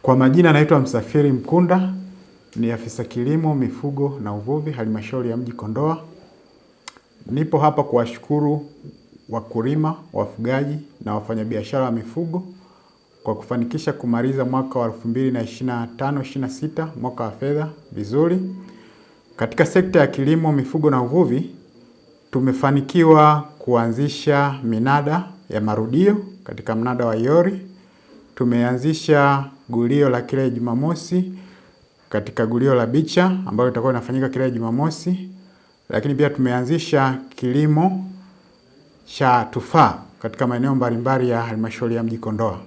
Kwa majina naitwa Msafiri Mkunda, ni afisa kilimo, mifugo na uvuvi halmashauri ya mji Kondoa. Nipo hapa kuwashukuru wakulima, wafugaji na wafanyabiashara wa mifugo kwa kufanikisha kumaliza mwaka wa 2025/26 mwaka wa fedha vizuri. Katika sekta ya kilimo, mifugo na uvuvi tumefanikiwa kuanzisha minada ya marudio katika mnada wa Iyori. Tumeanzisha gulio la kila Jumamosi katika gulio la Bicha ambayo itakuwa inafanyika kila Jumamosi, lakini pia tumeanzisha kilimo cha tufaa katika maeneo mbalimbali ya halmashauri ya mji Kondoa.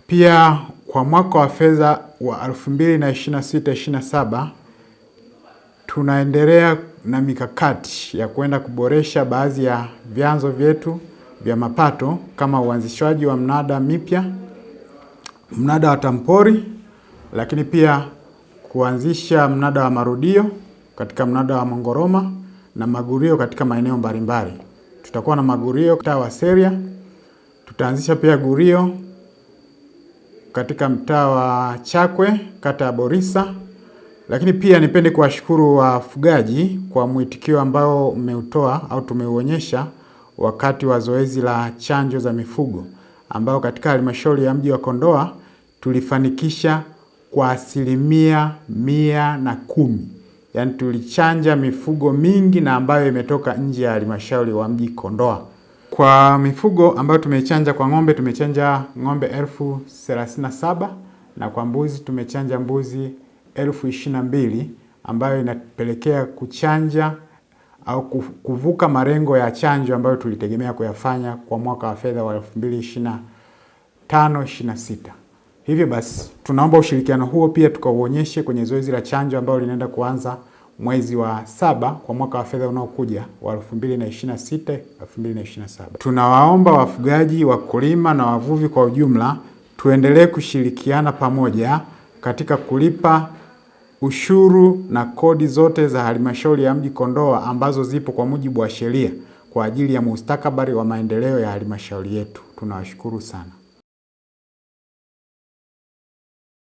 Pia kwa mwaka wa fedha wa 2026/27 tunaendelea na mikakati ya kwenda kuboresha baadhi ya vyanzo vyetu vya mapato kama uanzishwaji wa mnada mipya, mnada wa Tampori, lakini pia kuanzisha mnada wa marudio katika mnada wa Mongoroma na magurio katika maeneo mbalimbali. Tutakuwa na magurio mtaa wa Seria, tutaanzisha pia gurio katika mtaa wa Chakwe kata ya Borisa. Lakini pia nipende kuwashukuru wafugaji kwa mwitikio ambao mmeutoa au tumeuonyesha wakati wa zoezi la chanjo za mifugo ambao katika halmashauri ya mji wa Kondoa tulifanikisha kwa 110%. Yaani tulichanja mifugo mingi na ambayo imetoka nje ya halmashauri wa mji Kondoa. Kwa mifugo ambayo tumechanja, kwa ng'ombe tumechanja ng'ombe 37,000 na kwa mbuzi tumechanja mbuzi 22,000 ambayo inapelekea kuchanja au kuvuka malengo ya chanjo ambayo tulitegemea kuyafanya kwa mwaka wa fedha wa 2025/26. Hivyo basi tunaomba ushirikiano huo pia tukauonyeshe kwenye zoezi la chanjo ambalo linaenda kuanza mwezi wa 7 kwa mwaka wa fedha unaokuja wa 2026/27. Tunawaomba wafugaji, wakulima na wavuvi kwa ujumla tuendelee kushirikiana pamoja katika kulipa ushuru na kodi zote za halmashauri ya mji Kondoa ambazo zipo kwa mujibu wa sheria kwa ajili ya mustakabali wa maendeleo ya halmashauri yetu. Tunawashukuru sana.